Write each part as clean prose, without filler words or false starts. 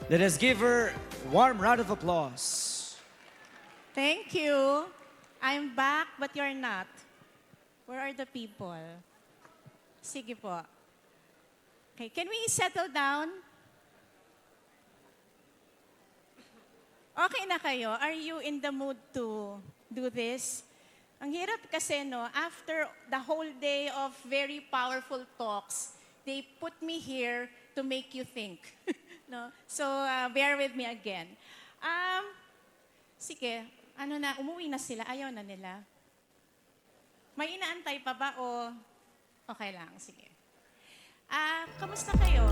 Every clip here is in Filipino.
Let us give her a warm round of applause. Thank you. I'm back, but you're not. Where are the people? Sige po. Okay, can we settle down? Okay na kayo? Are you in the mood to do this? Ang hirap kasi, no, after the whole day of very powerful talks, they put me here to make you think. No? So, bear with me again. Sige, umuwi na sila, ayaw na nila. May inaantay pa ba o okay lang? Sige. Kamusta kayo?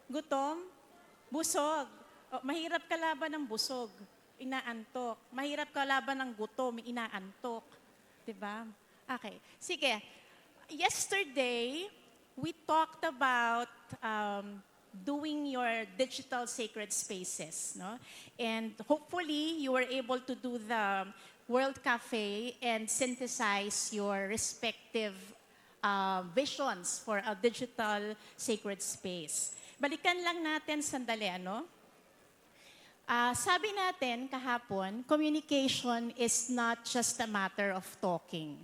Gutom? Busog? Mahirap kalaban ng busog, inaantok. Mahirap kalaban ng gutom, inaantok. Diba? Okay. Sige. Yesterday, we talked about doing your digital sacred spaces, no? And hopefully, you were able to do the World Cafe and synthesize your respective visions for a digital sacred space. Balikan lang natin sandali, ano? Sabi natin kahapon, communication is not just a matter of talking.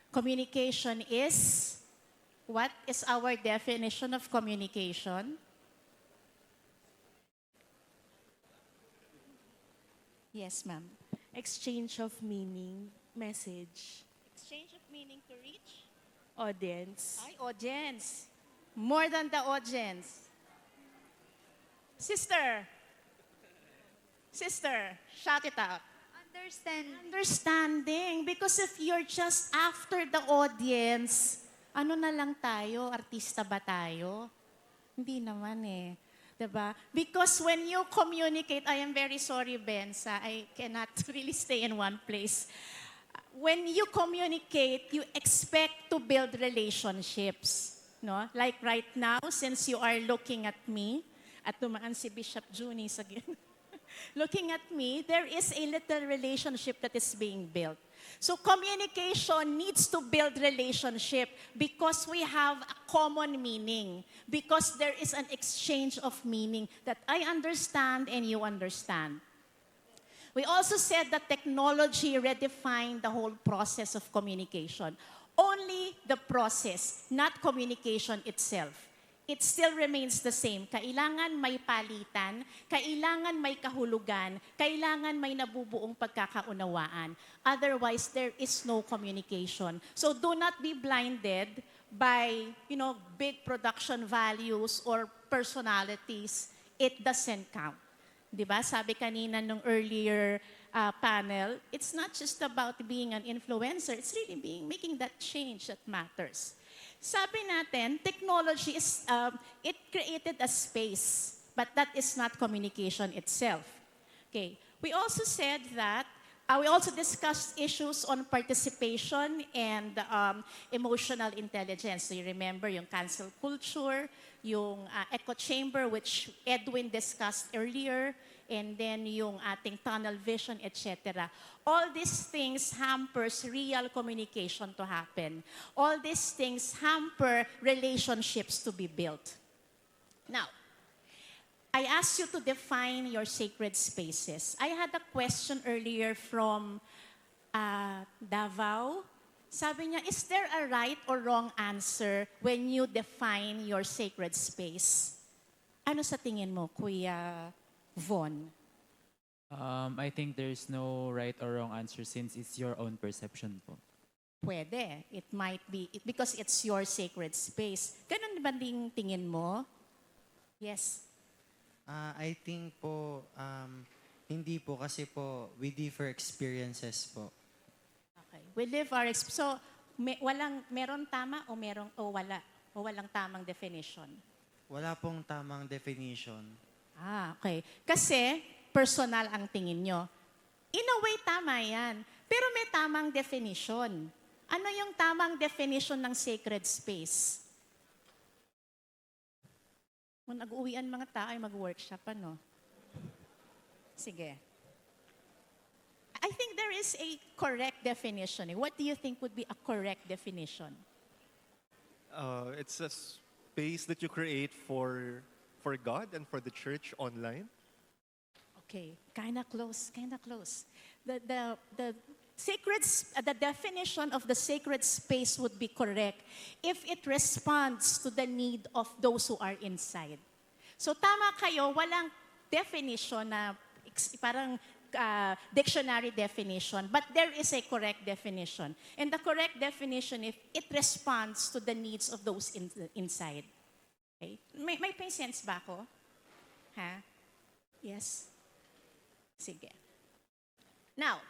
Communication is, what is our definition of communication? Yes, ma'am. Exchange of meaning, message, Exchange of meaning to reach? audience. Ay, audience. More than the audience. Sister, shout it out. Understanding. Because if you're just after the audience, ano na lang tayo? Artista ba tayo? Hindi naman eh. Diba? Because when you communicate, I am very sorry, Benza, I cannot really stay in one place. When you communicate, you expect to build relationships. No? Like right now, since you are looking at me, at tumaan si Bishop Junis again, looking at me, there is a little relationship that is being built. So communication needs to build relationship because we have a common meaning, because there is an exchange of meaning that I understand and you understand. We also said that technology redefined the whole process of communication. Only the process, not communication itself. It still remains the same. Kailangan may palitan, kailangan may kahulugan, kailangan may nabubuong pagkakaunawaan. Otherwise, there is no communication. So do not be blinded by, big production values or personalities. It doesn't count. Diba? Sabi kanina nung earlier panel, it's not just about being an influencer, it's really making that change that matters. Sabi natin, technology is, it created a space, but that is not communication itself. Okay. We also said that, we also discussed issues on participation and emotional intelligence. So you remember yung cancel culture, yung echo chamber, which Edwin discussed earlier, and then yung ating tunnel vision, etc. All these things hampers real communication to happen. All these things hamper relationships to be built. Now, I asked you to define your sacred spaces. I had a question earlier from Davao. Sabi niya, is there a right or wrong answer when you define your sacred space? Ano sa tingin mo, Kuya Von? I think there's no right or wrong answer since it's your own perception po. Pwede. It might be, because it's your sacred space. Ganun ba ding tingin mo? Yes. I think po, hindi po kasi po, we differ experiences po. Okay. We live our So, meron tama o wala? O walang tamang definition? Wala pong tamang definition. Okay. Kasi, personal ang tingin nyo. In a way, tama yan. Pero may tamang definition. Ano yung tamang definition ng sacred space? Kung nag-uwian mga tao ay mag-workshop, ano? Sige. I think there is a correct definition. What do you think would be a correct definition? It's a space that you create for for God and for the church online? Okay, kind of close, kind of close. The the definition of the sacred space would be correct if it responds to the need of those who are inside. So tama kayo, walang definition na parang dictionary definition, but there is a correct definition. And the correct definition, if it responds to the needs of those inside. Okay? May sense ba ako? Ha? Yes? Sige. Now,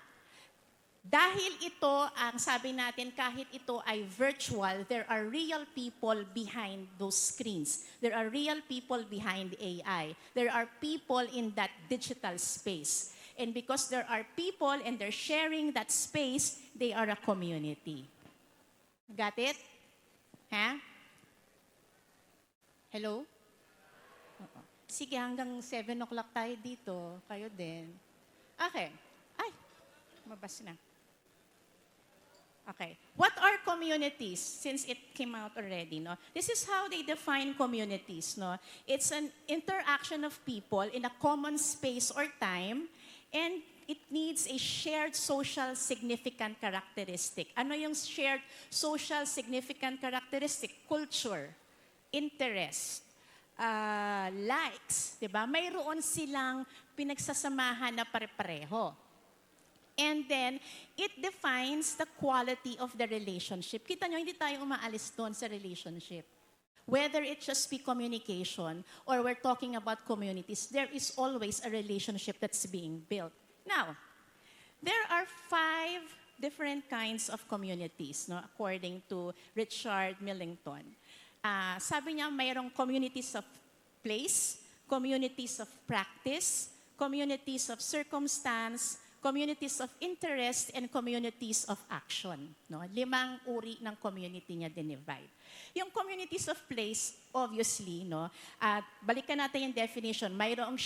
dahil ito, ang sabi natin, kahit ito ay virtual, there are real people behind those screens. There are real people behind AI. There are people in that digital space. And because there are people and they're sharing that space, they are a community. Got it? Ha? Hello? Sige, hanggang 7 o'clock tayo dito. Kayo din. Okay. Ay, mabas na. Okay. What are communities? Since it came out already, no? This is how they define communities, no? It's an interaction of people in a common space or time, and it needs a shared social significant characteristic. Ano yung shared social significant characteristic? Culture, interest, likes, 'di ba? Mayroon silang pinagsasamahan na pare-pareho. And then, it defines the quality of the relationship. Kita nyo, hindi tayo umaalis doon sa relationship. Whether it just be communication or we're talking about communities, there is always a relationship that's being built. Now, there are 5 different kinds of communities, no, according to Richard Millington. Sabi niya, mayroong communities of place, communities of practice, communities of circumstance, communities of interest, and communities of action. No? 5 uri ng community niya dinivide. Yung communities of place, obviously, no, balikan natin yung definition, mayroong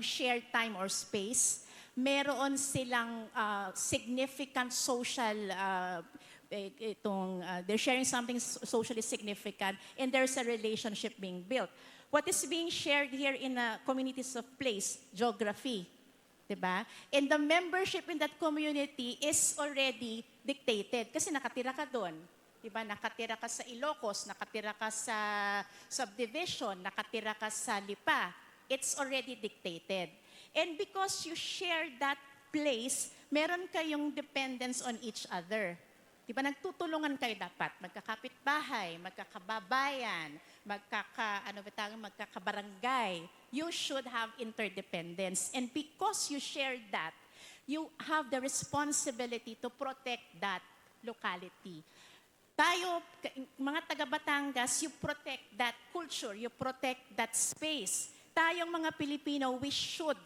shared time or space, meron silang significant social they're sharing something socially significant, and there's a relationship being built. What is being shared here in communities of place? Geography. Diba? And the membership in that community is already dictated kasi nakatira ka doon. Diba? Nakatira ka sa Ilocos, nakatira ka sa subdivision, nakatira ka sa Lipa. It's already dictated. And because you share that place, meron kayong dependence on each other. Diba, nagtutulungan kayo dapat, magkakapitbahay, magkakababayan, magkakabarangay. You should have interdependence. And because you share that, you have the responsibility to protect that locality. Tayo, mga taga Batangas, you protect that culture, you protect that space. Tayong mga Pilipino, we should,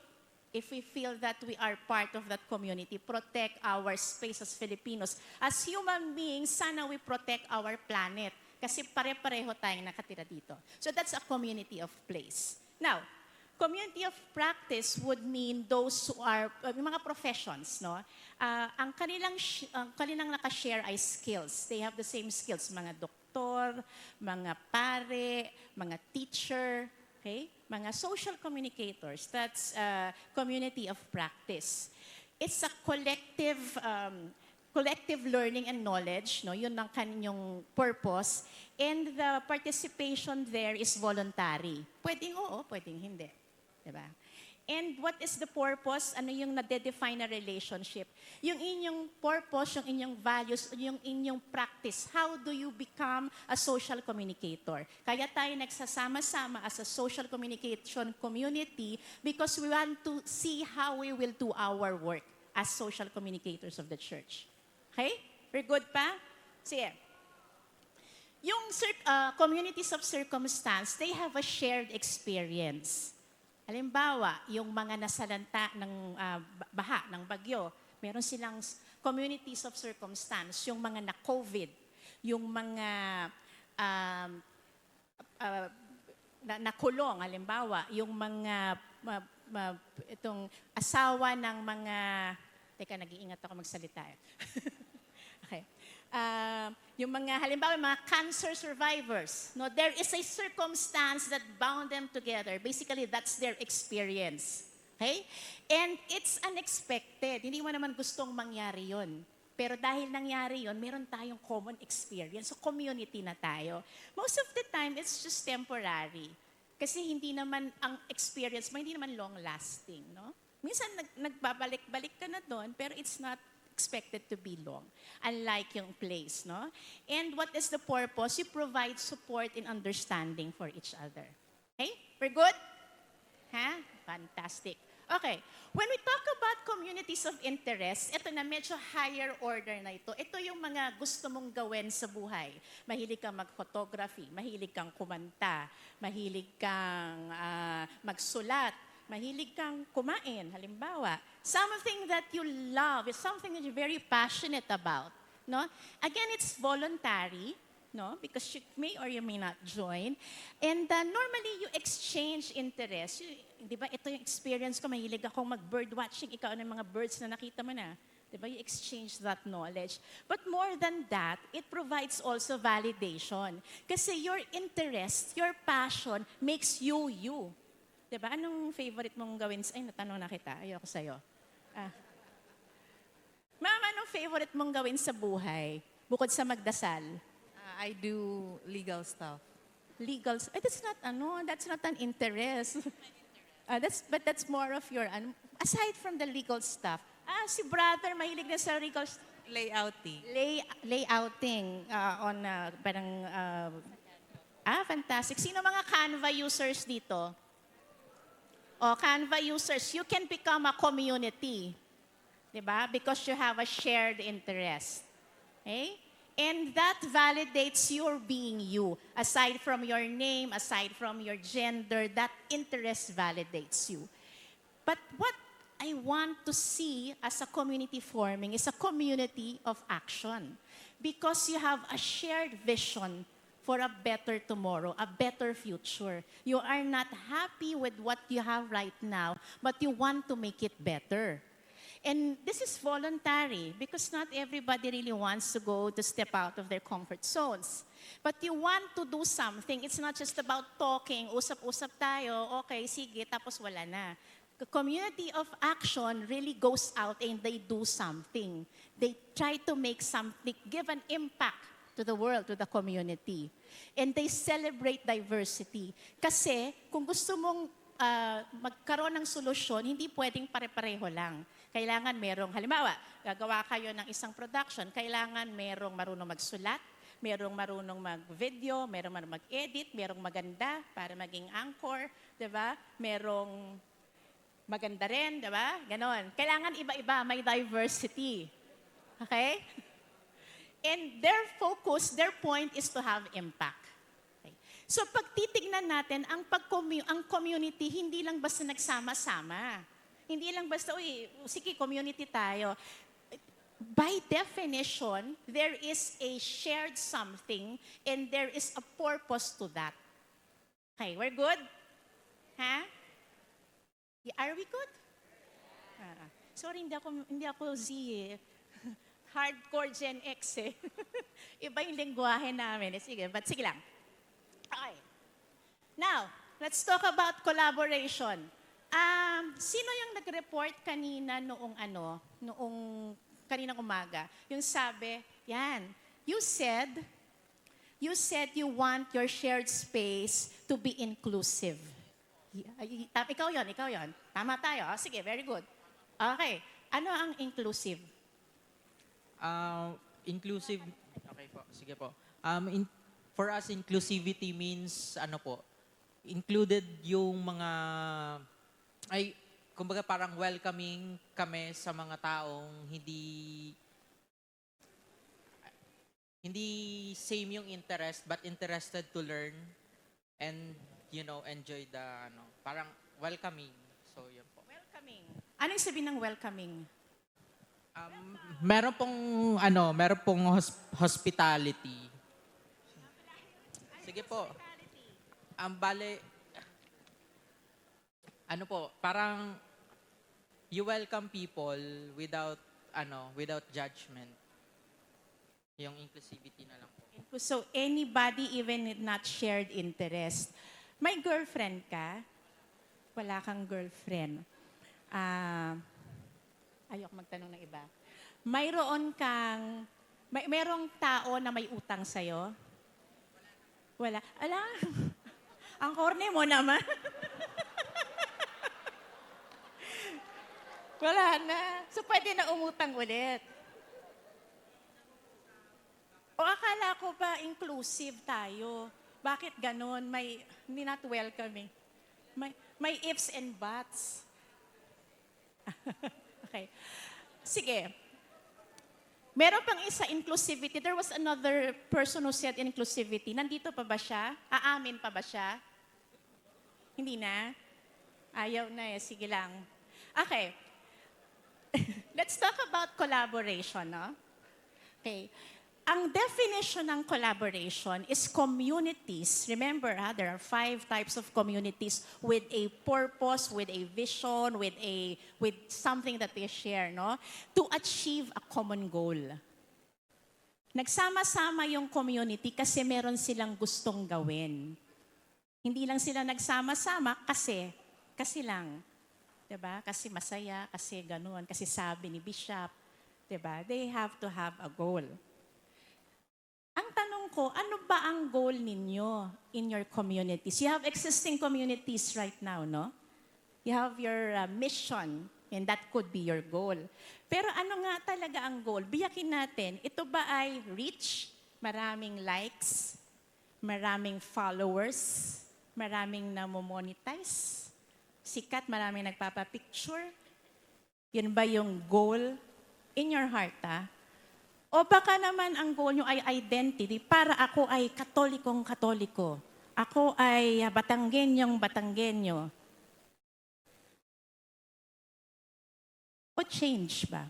if we feel that we are part of that community, protect our space as Filipinos. As human beings, sana we protect our planet. Kasi pare-pareho tayong nakatira dito. So that's a community of place. Now, community of practice would mean those who are, mga professions, no? Ang kanilang nakashare ay skills. They have the same skills. Mga doktor, mga pare, mga teacher, okay? Mga social communicators, that's community of practice. It's a collective learning and knowledge, no? Yun ang kanyang purpose. And the participation there is voluntary. Pwedeng oo, pwedeng hindi. Diba? And what is the purpose? Ano yung nade-define na relationship? Yung inyong purpose, yung inyong values, yung inyong practice. How do you become a social communicator? Kaya tayo nagsasama-sama as a social communication community because we want to see how we will do our work as social communicators of the church. Okay? We're good pa? Sige. Yung communities of circumstance, they have a shared experience. Halimbawa, yung mga nasalanta ng baha, ng bagyo, meron silang communities of circumstance, yung mga na-COVID, yung mga nakulong, halimbawa, yung mga itong asawa ng mga, teka, nag-iingat ako magsalita. Okay. Yung mga, halimbawa, mga cancer survivors, no, there is a circumstance that bound them together. Basically, that's their experience. Okay? And it's unexpected. Hindi mo naman gustong mangyari yon. Pero dahil nangyari yon, meron tayong common experience. So, community na tayo. Most of the time, it's just temporary. Kasi hindi naman ang experience mo, hindi naman long-lasting. No? Minsan, nagbabalik-balik ka na doon, pero it's not expected to be long, unlike yung place, no? And what is the purpose? You provide support and understanding for each other. Okay? We're good? Ha? Fantastic. Okay. When we talk about communities of interest, ito na medyo higher order na ito. Ito yung mga gusto mong gawin sa buhay. Mahilig kang mag-photography, mahilig kang kumanta, mahilig kang magsulat, mahilig kang kumain, halimbawa. Something that you love is something that you're very passionate about. No? Again, it's voluntary, no? Because you may or you may not join. And normally, you exchange interest. Di ba, ito yung experience ko, mahilig akong mag-bird watching. Ikaw ano yung mga birds na nakita mo na. Di ba, you exchange that knowledge. But more than that, it provides also validation. Kasi your interest, your passion makes you you. Diba? Anong favorite mong gawin? Ay, natanong na kita. Ayoko sa'yo. Ma'am, anong favorite mong gawin sa buhay? Bukod sa magdasal. I do legal stuff. Legal. That's not an interest. But that's more of your, aside from the legal stuff. Si brother, mahilig na sa legal Layouting. layouting fantastic. Sino mga Canva users dito? Canva users, you can become a community. Diba? Because you have a shared interest. Okay? And that validates your being you. Aside from your name, aside from your gender, that interest validates you. But what I want to see as a community forming is a community of action. Because you have a shared vision for a better tomorrow, a better future. You are not happy with what you have right now, but you want to make it better. And this is voluntary because not everybody really wants to step out of their comfort zones. But you want to do something. It's not just about talking, usap-usap tayo, okay, sige, tapos wala na. The community of action really goes out and they do something. They try to make something, give an impact to the world, to the community. And they celebrate diversity. Kasi kung gusto mong magkaroon ng solusyon, hindi pwedeng pare-pareho lang. Kailangan merong, halimbawa, gagawa kayo ng isang production, kailangan merong marunong magsulat, merong marunong mag-video, merong marunong mag-edit, merong maganda para maging anchor, di ba? Merong maganda rin, di ba? Ganon. Kailangan iba-iba, may diversity. Okay? And their focus, their point is to have impact. Okay. So pag titignan natin, ang community, hindi lang basta nagsama-sama. Hindi lang basta, sige, community tayo. By definition, there is a shared something and there is a purpose to that. Okay, we're good? Ha? Are we good? Sorry, hindi ako Z eh. Hardcore Gen X eh. Iba yung lengguwahe namin. Sige, but sige lang. Okay. Now, let's talk about collaboration. Sino yung nag-report kanina noong kaninang umaga? Yung sabi, yan, you said you want your shared space to be inclusive. Ikaw yon. Tama tayo. Sige, very good. Okay. Ano ang inclusive? Inclusive, okay po, sige po. For us, inclusivity means, included yung mga, kumbaga parang welcoming kami sa mga taong hindi same yung interest, but interested to learn and, enjoy the, parang welcoming. So, yun po. Welcoming. Anong sabihin ng welcoming? Meron pong hospitality. Sige po. Bale, parang you welcome people without judgment. Yung inclusivity na lang po. So anybody even with not shared interest. May girlfriend ka? Wala kang girlfriend. Ayok magtanong ng iba. Mayroong tao na may utang sa'yo? Wala. Ala, ang corny mo naman. Wala na. So pwede na umutang ulit. O akala ko ba inclusive tayo? Bakit ganon? Hindi not welcoming. May ifs and buts. Okay. Sige. Meron pang isa, inclusivity. There was another person who said inclusivity. Nandito pa ba siya? Aamin pa ba siya? Hindi na? Ayaw na eh. Sige lang. Okay. Let's talk about collaboration, no? Okay. Ang definition ng collaboration is communities. Remember, there are 5 types of communities with a purpose, with a vision, with something that they share, no? To achieve a common goal. Nagsama-sama yung community kasi meron silang gustong gawin. Hindi lang sila nagsama-sama kasi lang. 'Di ba? Kasi masaya, kasi ganoon, kasi sabi ni Bishop, 'di ba? They have to have a goal. Ang tanong ko, ano ba ang goal ninyo in your communities? You have existing communities right now, no? You have your mission, and that could be your goal. Pero ano nga talaga ang goal? Biyakin natin, ito ba ay reach? Maraming likes? Maraming followers? Maraming namomonetize? Sikat, maraming nagpapapicture? Yun ba yung goal in your heart, O baka naman ang goal nyo ay identity, para ako ay katolikong-katoliko. Ako ay Batanggenyong-Batanggenyo. O change ba?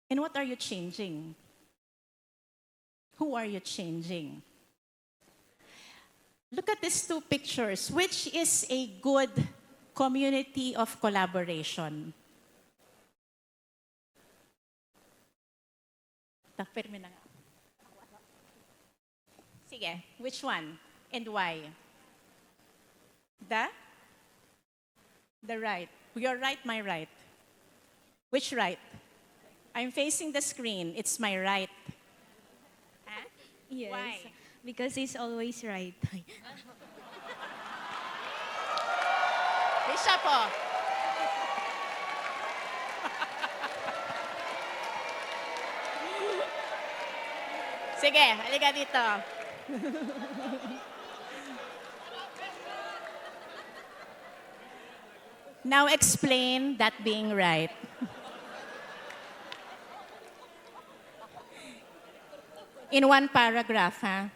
And what are you changing? Who are you changing? Look at these 2 pictures. Which is a good community of collaboration? Firme na nga. Sige, which one and why? The right. Your right, my right. Which right? I'm facing the screen. It's my right. Huh? Yes. Why? Because he's always right. Bishop, po. Sige, halika dito. Now explain that being right. In 1 paragraph, ha?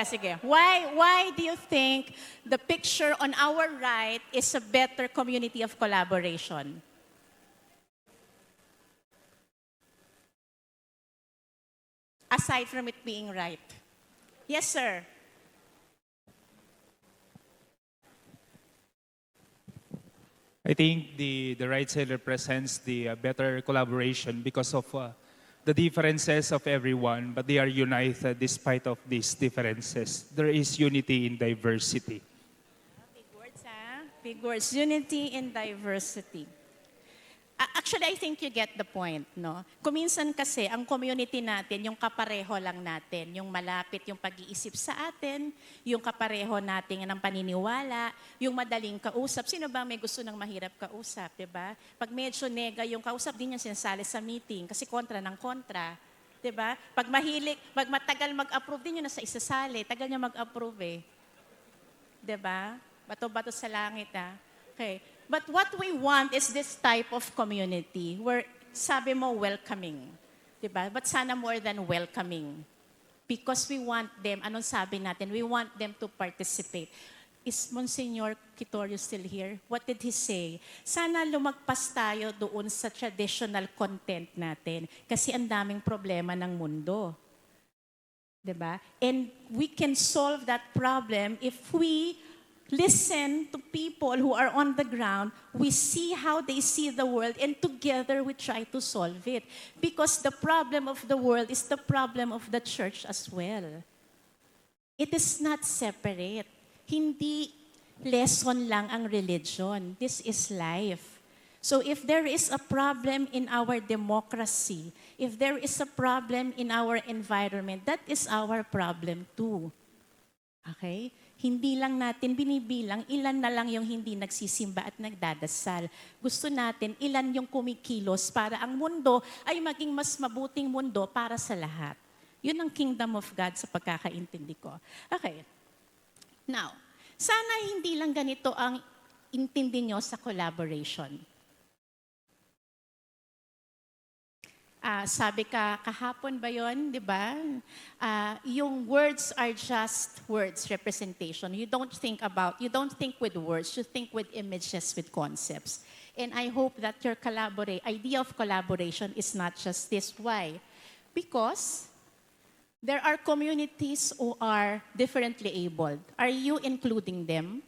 Sige. Why do you think the picture on our right is a better community of collaboration? Aside from it being right. Yes, sir. I think the right side represents the better collaboration because of the differences of everyone, but they are united despite of these differences. There is unity in diversity. Big words, ha? Big words. Unity in diversity. Actually, I think you get the point, no? Kuminsan kasi, ang community natin, yung kapareho lang natin, yung malapit yung pag-iisip sa atin, yung kapareho natin ng paniniwala, yung madaling kausap. Sino ba may gusto ng mahirap kausap, di ba? Pag medyo nega yung kausap, din yan sinasali sa meeting, kasi kontra ng kontra. Di ba? Pag matagal mag-approve, din yun nasa isasali, tagal niya mag-approve eh. Di ba? Bato-bato sa langit, Okay. But what we want is this type of community where sabi mo welcoming. Diba? But sana more than welcoming. Because we want them, anong sabi natin? We want them to participate. Is Monsignor Quitorio still here? What did he say? Sana lumagpas tayo doon sa traditional content natin. Kasi ang daming problema ng mundo. Diba? And we can solve that problem if we listen to people who are on the ground. We see how they see the world, and together we try to solve it. Because the problem of the world is the problem of the church as well. It is not separate. Hindi lesson lang ang religion. This is life. So if there is a problem in our democracy, if there is a problem in our environment, that is our problem too. Okay? Hindi lang natin binibilang, ilan na lang yung hindi nagsisimba at nagdadasal. Gusto natin, ilan yung kumikilos para ang mundo ay maging mas mabuting mundo para sa lahat. Yun ang kingdom of God sa pagkakaintindi ko. Okay. Now, sana hindi lang ganito ang intindi nyo sa collaboration. Sabi ka, kahapon ba yun, di ba? Yung words are just words, representation. You don't think with words, you think with images, with concepts. And I hope that your idea of collaboration is not just this. Why? Because there are communities who are differently abled. Are you including them?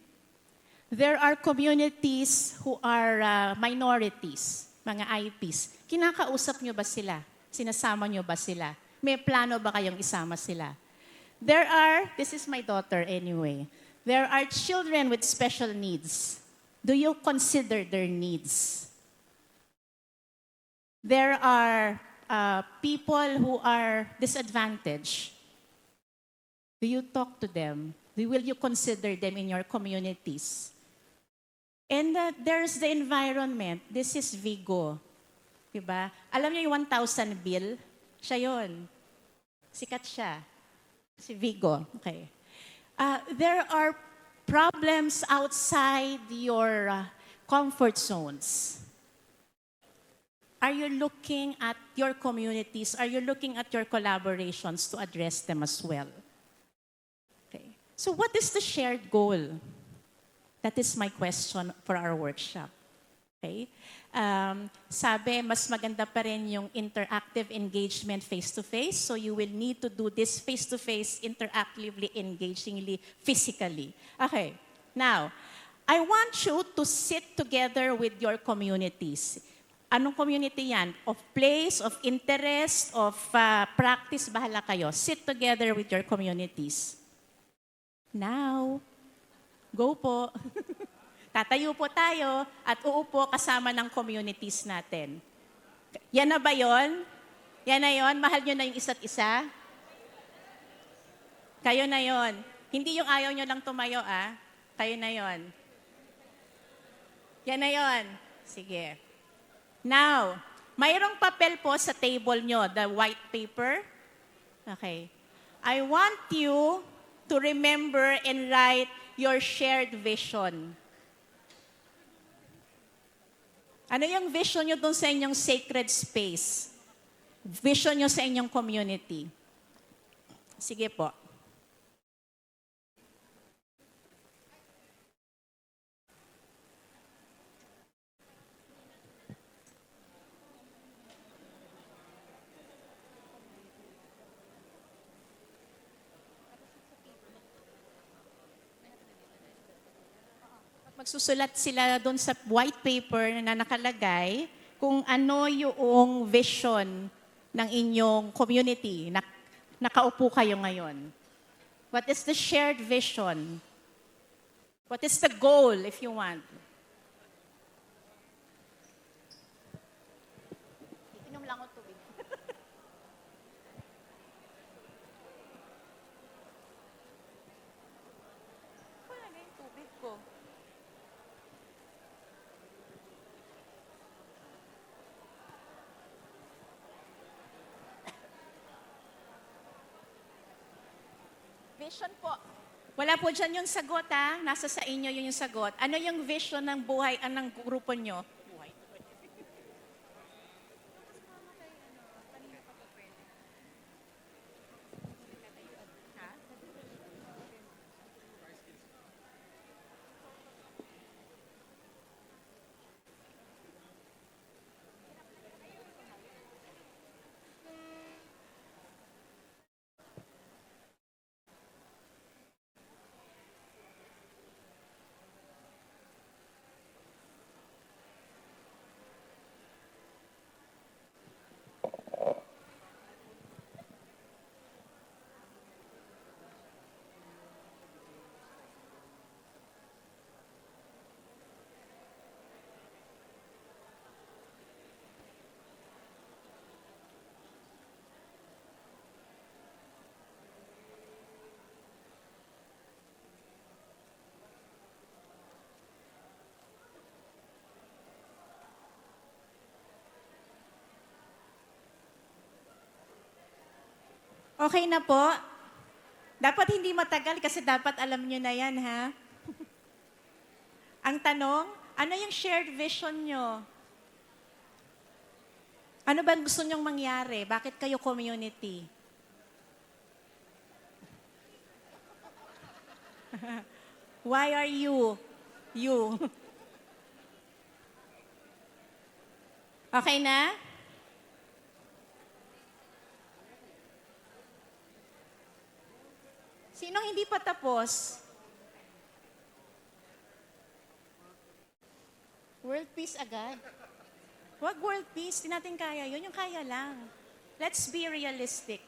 There are communities who are minorities, mga IPs. Kinakausap nyo ba sila? Sinasama nyo ba sila? May plano ba kayong isama sila? This is my daughter anyway, there are children with special needs. Do you consider their needs? There are people who are disadvantaged. Do you talk to them? Will you consider them in your communities? And there's the environment. This is Vigo. Diba? Alam niyo yung 1,000 bill? Siya yun. Sikat siya. Si Vigo. Okay. There are problems outside your comfort zones. Are you looking at your communities? Are you looking at your collaborations to address them as well? Okay. So what is the shared goal? That is my question for our workshop. Okay? Sabi, mas maganda pa rin yung interactive engagement face-to-face. So you will need to do this face-to-face, interactively, engagingly, physically. Okay. Now, I want you to sit together with your communities. Anong community yan? Of place, of interest, of practice, bahala kayo. Sit together with your communities. Now, go po. Tatayo po tayo at uupo kasama ng communities natin. Yan na ba yon? Yan na yon? Mahal nyo na yung isa't isa? Kayo na yon. Hindi yung ayaw nyo lang tumayo, Kayo na yon. Yan na yon. Sige. Now, mayroong papel po sa table nyo, the white paper. Okay. I want you to remember and write your shared vision. Ano yung vision nyo dun sa inyong sacred space? Vision nyo sa inyong community. Sige po. Magsusulat sila doon sa white paper na nakalagay kung ano yung vision ng inyong community. Nakaupo kayo ngayon. What is the shared vision? What is the goal, if you want? Inom lang ako tubig. Wala na yung tubig ko. Vision po. Wala po dyan yung sagot, Nasa sa inyo yun yung sagot. Ano yung vision ng buhay, ng grupo nyo? Buhay. Okay na po? Dapat hindi matagal kasi dapat alam nyo na yan, ha? Ang tanong, ano yung shared vision nyo? Ano ba gusto nyong mangyari? Bakit kayo community? Why are you? You. Okay na? Sinong hindi pa tapos? World peace agad. Wag world peace, di natin kaya yun. Yung kaya lang. Let's be realistic.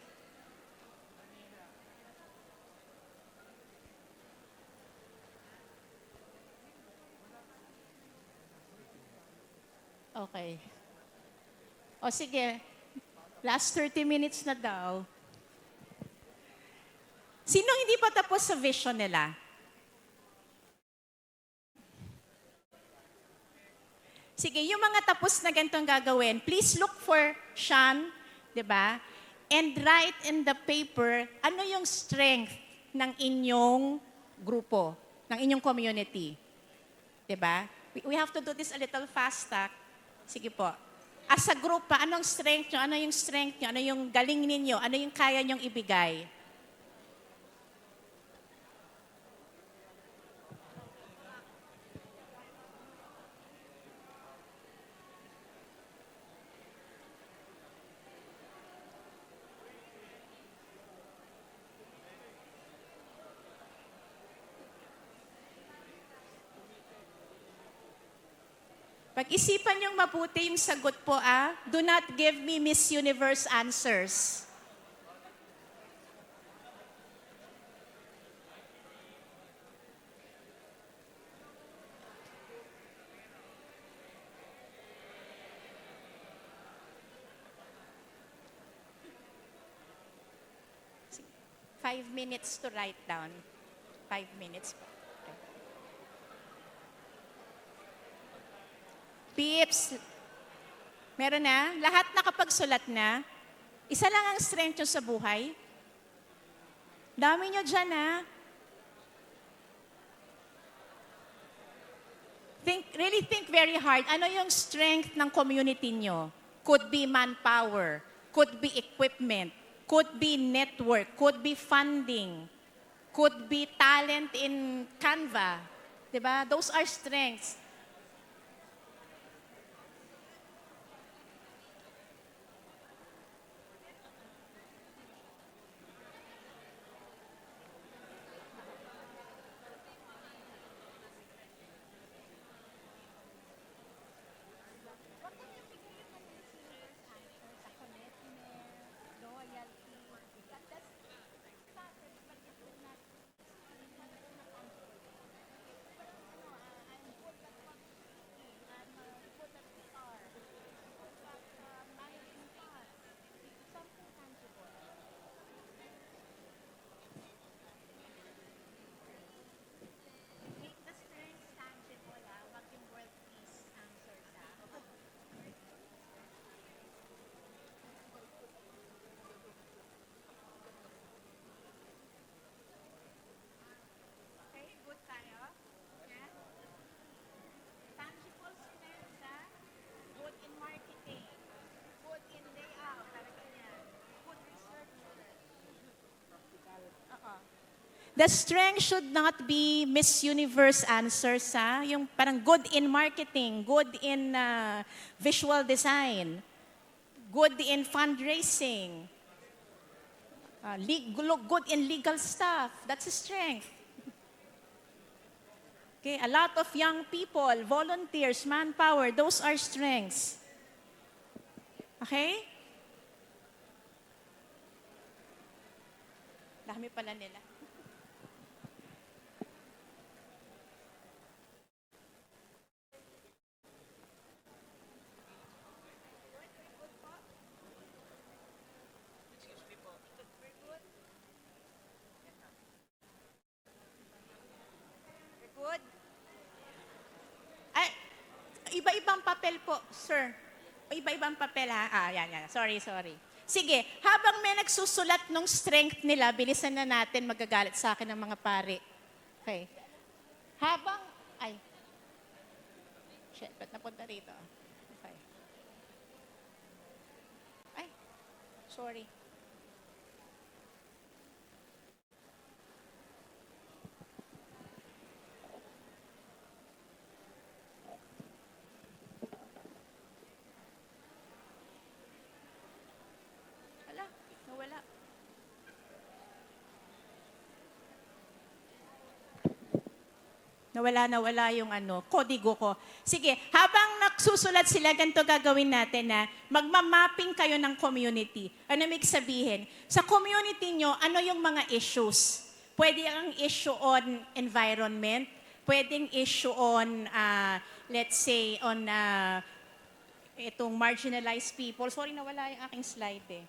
Okay. O sige, last 30 minutes na daw. Sino hindi pa tapos sa vision nila? Sige, yung mga tapos na ganitong gagawin, please look for Sean, di ba? And write in the paper, ano yung strength ng inyong grupo, ng inyong community. Di ba? We have to do this a little faster. Sige po. As a group pa, anong strength nyo? Ano yung strength nyo? Ano yung galing ninyo? Ano yung kaya nyong ibigay? Pag-isipan niyong mabuti yung sagot po, ah. Do not give me Miss Universe answers. Five minutes to write down. 5 minutes po. Pips, meron na? Lahat nakapagsulat na? Isa lang ang strength nyo sa buhay? Dami nyo dyan, ha? Really think very hard. Ano yung strength ng community nyo? Could be manpower, could be equipment, could be network, could be funding, could be talent in Canva. Diba? Those are strengths. The strength should not be Miss Universe answers, ha? Yung parang good in marketing, good in visual design, good in fundraising, good in legal stuff. That's a strength. Okay, a lot of young people, volunteers, manpower, those are strengths. Okay? Dami pala nila. Good. Ay, iba-ibang papel po, sir. Iba-ibang papel, ha? Yan. Sorry. Sige, habang may nagsusulat ng strength nila, bilisan na natin, magagalit sa akin ng mga pare. Okay. Habang, shit, ba't napunta rito? Okay. Ay, sorry. Wala, nawala. Nawala yung kodigo ko. Sige, habang nagsusulat sila, ganito gagawin natin na magmamapping kayo ng community. Ano may sabihin? Sa community nyo, ano yung mga issues? Pwede ang issue on environment, pwedeng issue on, let's say, on itong marginalized people. Sorry, nawala yung aking slide eh.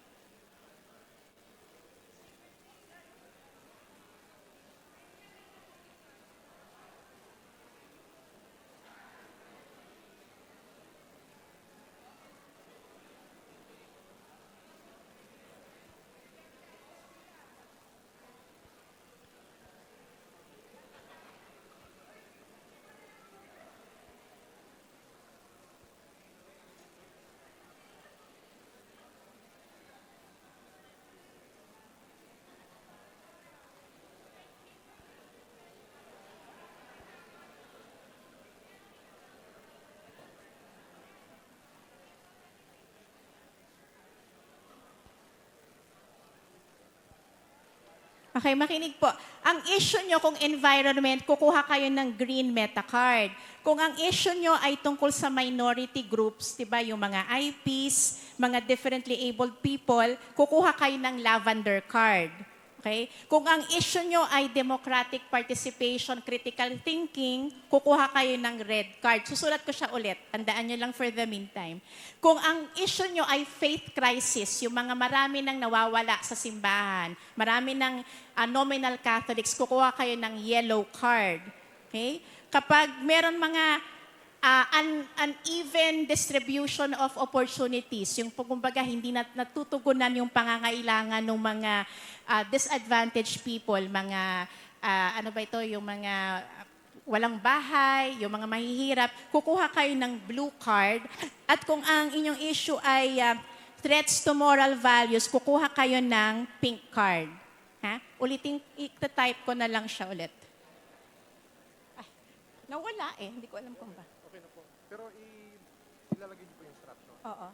Okay, makinig po. Ang issue nyo kung environment, kukuha kayo ng green meta card. Kung ang issue nyo ay tungkol sa minority groups, diba, yung mga IPs, mga differently abled people, kukuha kayo ng lavender card. Okay? Kung ang issue nyo ay democratic participation, critical thinking, kukuha kayo ng red card. Susulat ko siya ulit. Tandaan nyo lang for the meantime. Kung ang issue nyo ay faith crisis, yung mga marami nang nawawala sa simbahan, marami ng nominal Catholics, kukuha kayo ng yellow card. Okay? Kapag meron mga uneven distribution of opportunities, yung kumbaga hindi natutugunan yung pangangailangan ng mga disadvantaged people, mga yung mga walang bahay, yung mga mahihirap, kukuha kayo ng blue card. At kung ang inyong issue ay threats to moral values, kukuha kayo ng pink card. Ha? Ulitin, i-type ko na lang siya ulit. Nawala eh, hindi ko alam kung ba. Okay na po. Pero ilalagay niyo po yung instruction. Oo.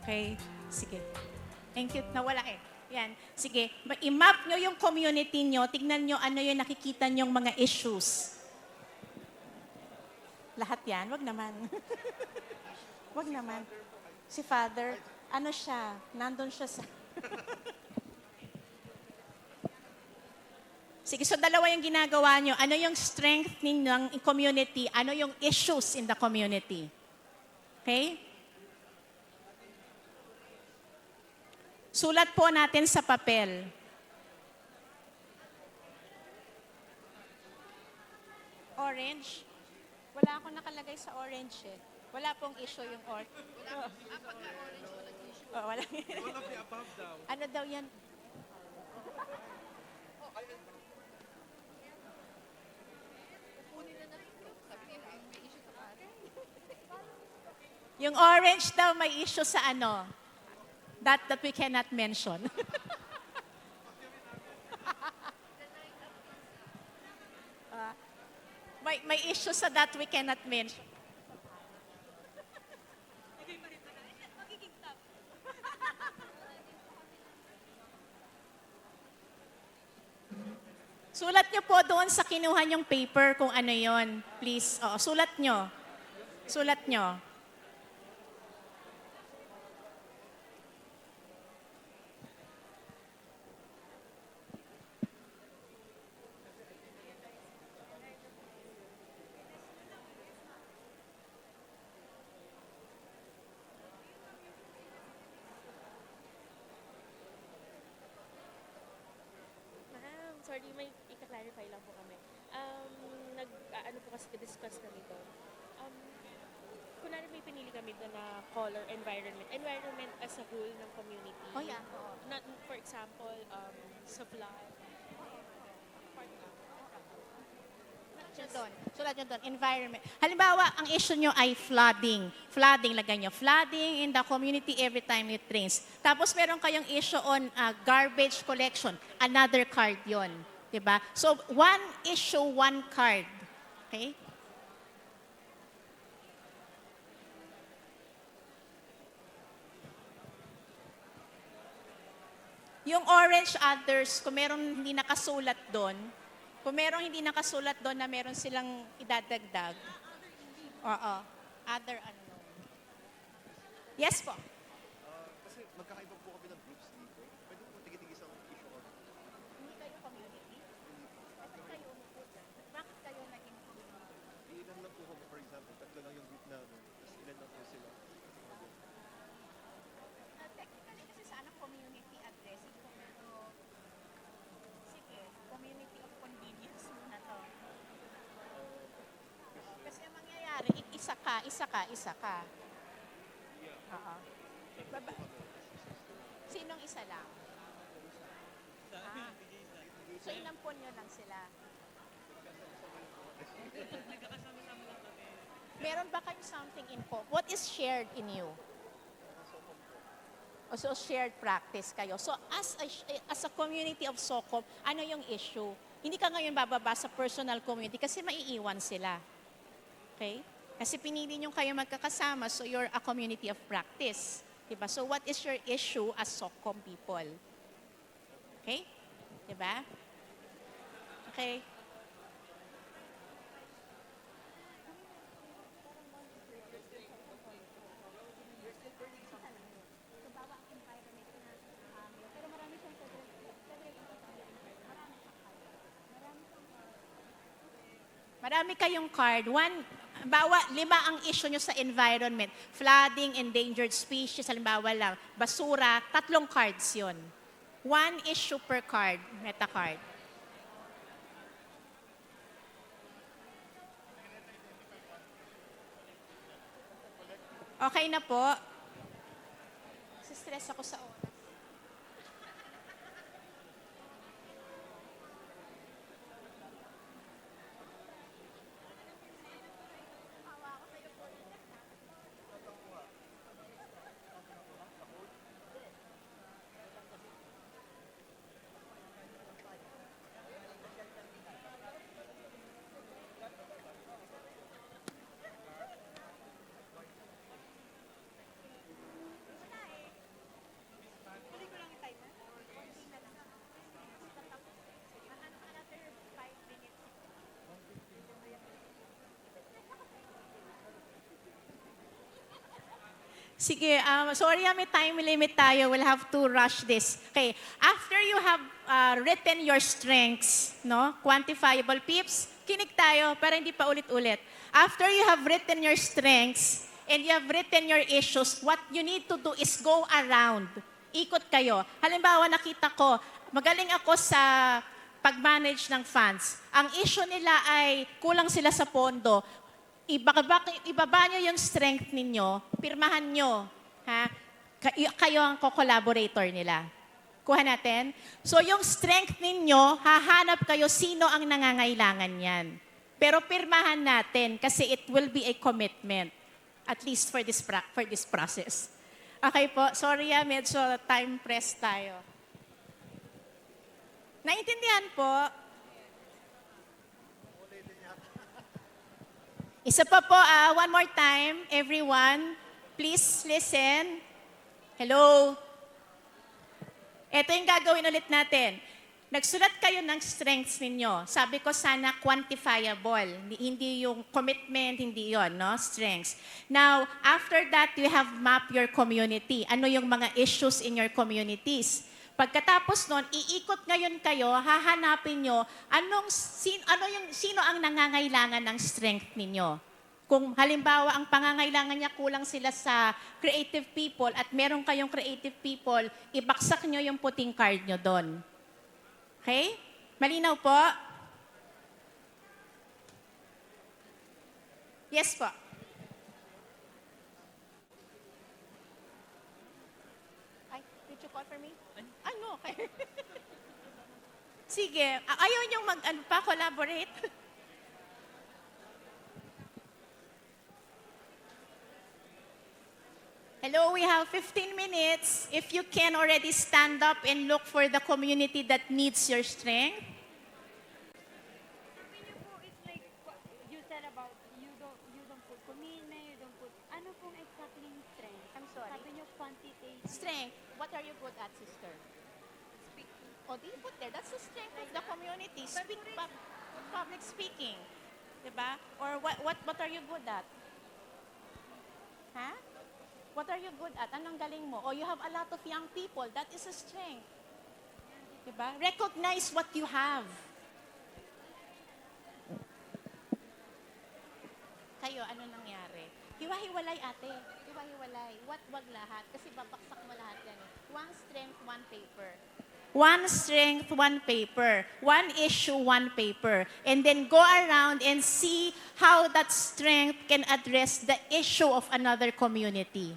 Okay? Sige. Thank you. Nawala eh. Yan. Sige. I-map nyo yung community nyo. Tignan nyo ano yung nakikita nyong mga issues. Lahat yan? Wag naman. Wag naman. Si Father, ano siya? Nandun siya sa... Sige, so dalawa yung ginagawa nyo. Ano yung strengthening ng community? Ano yung issues in the community? Okay? Sulat po natin sa papel. Orange? Wala akong nakalagay sa orange eh. Wala pong issue yung orange. Oh, wala. Ano daw yan? Yung orange daw may issue sa ano? That we cannot mention. May issue sa that we cannot mention. Sulat nyo po doon sa kinuha nyong paper kung ano yon, please. Oo, sulat nyo. Sulat nyo. Ma'am, sorry, may ika-clarify lang po kami. Ano po kasi discuss kami doon. Kunwari may pinili kami doon na color, environment. Environment as a whole ng community. Oh, yeah. Not, for example, supply. Sulat nyo doon. Environment. Halimbawa, ang issue nyo ay flooding. Flooding, lagay nyo. Flooding in the community every time it rains. Tapos meron kayong issue on garbage collection. Another card yon, diba? So, one issue, one card. Okay? Yung orange others, kung meron hindi nakasulat doon, kung merong hindi nakasulat doon na meron silang idadagdag. Oo. Other unknown. Yes po. Kasi magkakaiba po kami ng groups dito. Pwede po tigil-tigil sa issue ko. Hindi kayo community? Bakit kayo umupo dyan? Bakit kayo naging community? Ilan lang po kami, for example, tatlo lang yung group namin. Tapos ilan lang po sila. Technically kasi sa ano community address, pero sige, community of convenience muna to. Kasi ang mangyayari, isa ka. Oo. Sinong isa lang? So inampon nyo lang sila. Meron ba kayo something in common? What is shared in you? So shared practice kayo. So as a community of SOCOM, ano yung issue? Hindi ka ngayon bababa sa personal community kasi maiiwan sila. Okay? Kasi pinili nyo kayo magkakasama, so you're a community of practice. Diba? So what is your issue as SOCOM people? Okay? Diba? Okay? Marami kayong card. Lima ang issue nyo sa environment. Flooding, endangered species, halimbawa lang, basura, 3 cards yon. 1 issue per card, meta card. Okay na po. Stress ako sa oras. Sige, sorry, may time limit tayo. We'll have to rush this. Okay, after you have written your strengths, no, quantifiable peeps, kinig tayo para hindi pa ulit-ulit. After you have written your strengths and you have written your issues, what you need to do is go around. Ikot kayo. Halimbawa, nakita ko, magaling ako sa pag-manage ng funds. Ang issue nila ay kulang sila sa pondo. Ibaba nyo yung strength ninyo, pirmahan nyo. Ha? Kayo ang co-collaborator nila. Kuha natin. So yung strength ninyo, hahanap kayo sino ang nangangailangan yan. Pero pirmahan natin kasi it will be a commitment. At least for this process. Okay po, sorry medyo time press tayo. Naintindihan po? Isa pa po, one more time, everyone. Please listen. Hello. Ito yung gagawin ulit natin. Nagsulat kayo ng strengths ninyo. Sabi ko sana quantifiable. Hindi yung commitment, hindi yon, no? Strengths. Now, after that, you have map your community. Ano yung mga issues in your communities? Pagkatapos nun, iikot ngayon kayo, hahanapin nyo sino ang nangangailangan ng strength ninyo. Kung halimbawa, ang pangangailangan niya kulang sila sa creative people at meron kayong creative people, ibaksak nyo yung puting card nyo doon. Okay? Malinaw po? Yes po. Ay, did you call for me? Ano? Okay. Sige. Ayaw niyong collaborate? Hello, we have 15 minutes. If you can already stand up and look for the community that needs your strength. Sabi niyo po, it's like you said about you don't put commitment, you don't put, ano pong exactly yung strength? I'm sorry. Sabi niyo quantitative. Strength. What are you good at, sister? Speaking. O, di put there. That's the strength of the community. Public speaking. Diba? Or what are you good at? Huh? What are you good at? Anong galing mo? O, you have a lot of young people. That is a strength. Diba? Recognize what you have. Kayo, ano nangyari? Hiwa-hiwalay, ate. Hiwa-hiwalay. Wag lahat. Kasi babaksak mo lahat yan. One strength, one paper. One strength, one paper. One issue, one paper. And then go around and see how that strength can address the issue of another community.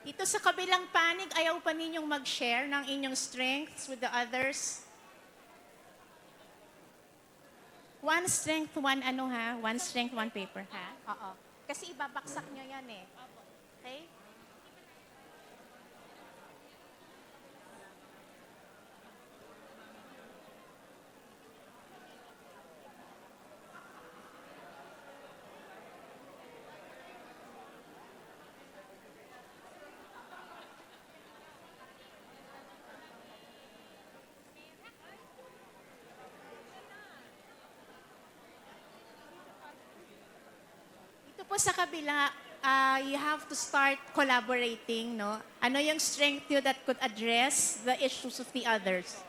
Dito sa kabilang panig, ayaw pa ninyong mag-share ng inyong strengths with the others? One strength, one ano ha? One strength, one paper ha? Oo. Kasi ibabaksak nyo yan eh. Okay? Po sa kabila, you have to start collaborating, no? Ano yung strength nyo that could address the issues of the others?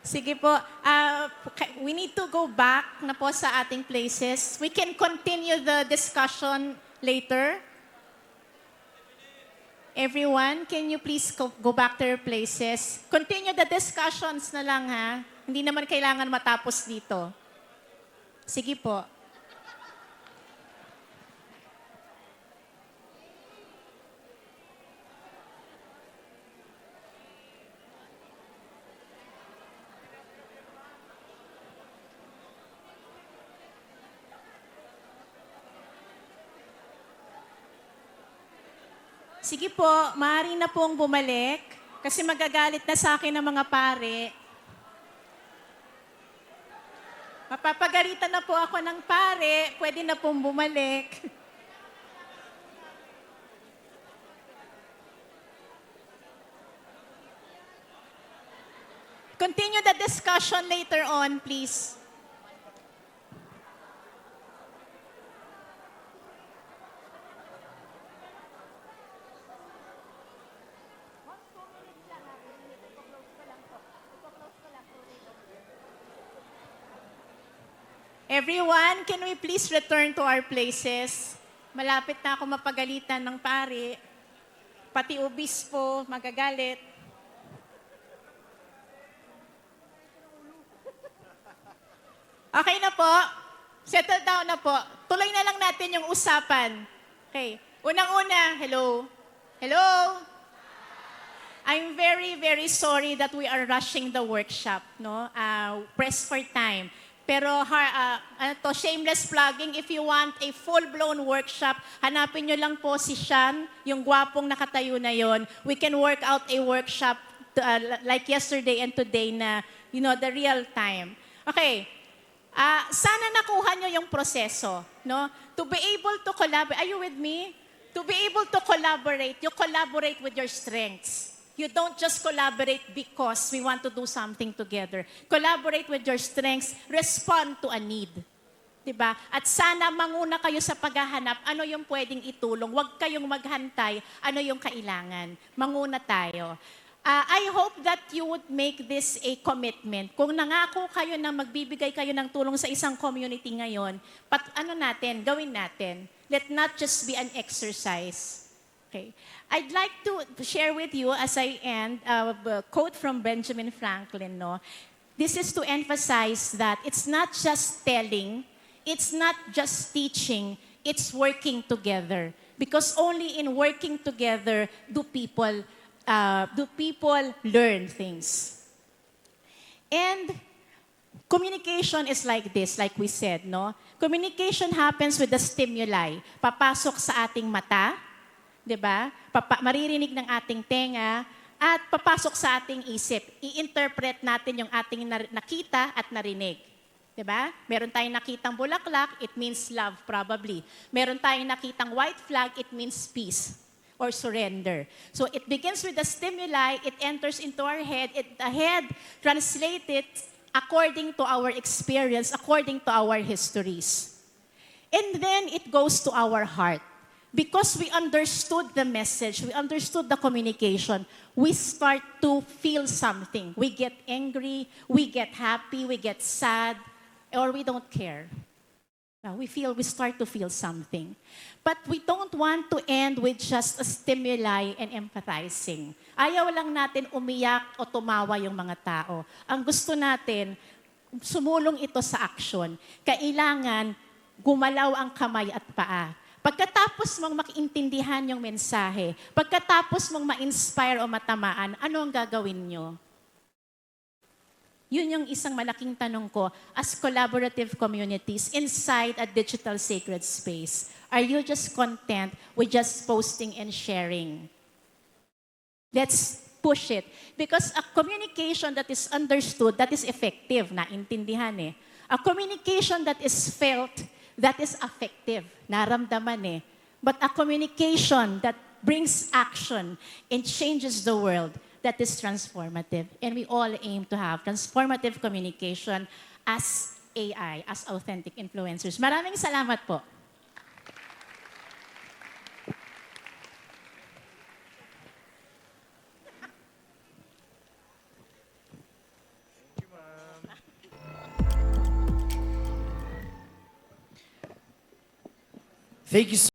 Sige po. We need to go back na po sa ating places. We can continue the discussion later. Everyone, can you please go back to your places? Continue the discussions na lang, ha? Hindi naman kailangan matapos dito. Sige po. Sige po, maaari na pong bumalik kasi magagalit na sa akin ng mga pare. Mapapagalitan na po ako ng pare, pwede na pong bumalik. Continue the discussion later on, please. Everyone, can we please return to our places? Malapit na ako mapagalitan ng pare. Pati obispo, magagalit. Okay na po. Settle down na po. Tuloy na lang natin yung usapan. Okay. Unang-una, hello. Hello. I'm very, very sorry that we are rushing the workshop. No? Press for time. Pero shameless plugging, if you want a full-blown workshop, hanapin nyo lang po si Sean, yung gwapong nakatayo na yon. We can work out a workshop like yesterday and today na, the real time. Okay. Sana nakuha nyo yung proseso. No? To be able to collaborate, are you with me? To be able to collaborate, you collaborate with your strengths. You don't just collaborate because we want to do something together. Collaborate with your strengths, respond to a need. Diba? At sana manguna kayo sa paghahanap, ano yung pwedeng itulong. Huwag kayong maghantay, ano yung kailangan. Manguna tayo. I hope that you would make this a commitment. Kung nangako kayo na magbibigay kayo ng tulong sa isang community ngayon, gawin natin. Let not just be an exercise. Okay. I'd like to share with you, as I end, a quote from Benjamin Franklin. No? This is to emphasize that it's not just telling, it's not just teaching, it's working together. Because only in working together do people learn things. And communication is like this, like we said. No? Communication happens with the stimuli. Papasok sa ating mata, diba? Maririnig ng ating tenga at papasok sa ating isip. I-interpret natin yung ating nakita at narinig. Diba? Meron tayong nakitang bulaklak, it means love probably. Meron tayong nakitang white flag, it means peace or surrender. So it begins with the stimuli, it enters into our head, the head translates it according to our experience, according to our histories. And then it goes to our heart. Because we understood the message, we understood the communication, we start to feel something. We get angry, we get happy, we get sad, or we don't care. We start to feel something. But we don't want to end with just a stimuli and empathizing. Ayaw lang natin umiyak o tumawa yung mga tao. Ang gusto natin, sumulong ito sa action. Kailangan gumalaw ang kamay at paa. Pagkatapos mong makiintindihan yung mensahe, pagkatapos mong ma-inspire o matamaan, ano ang gagawin nyo? Yun yung isang malaking tanong ko as collaborative communities inside a digital sacred space. Are you just content with just posting and sharing? Let's push it. Because a communication that is understood, that is effective, naintindihan eh. A communication that is felt, that is affective, naramdaman eh. But a communication that brings action and changes the world, that is transformative. And we all aim to have transformative communication as AI, as authentic influencers. Maraming salamat po. Thank you so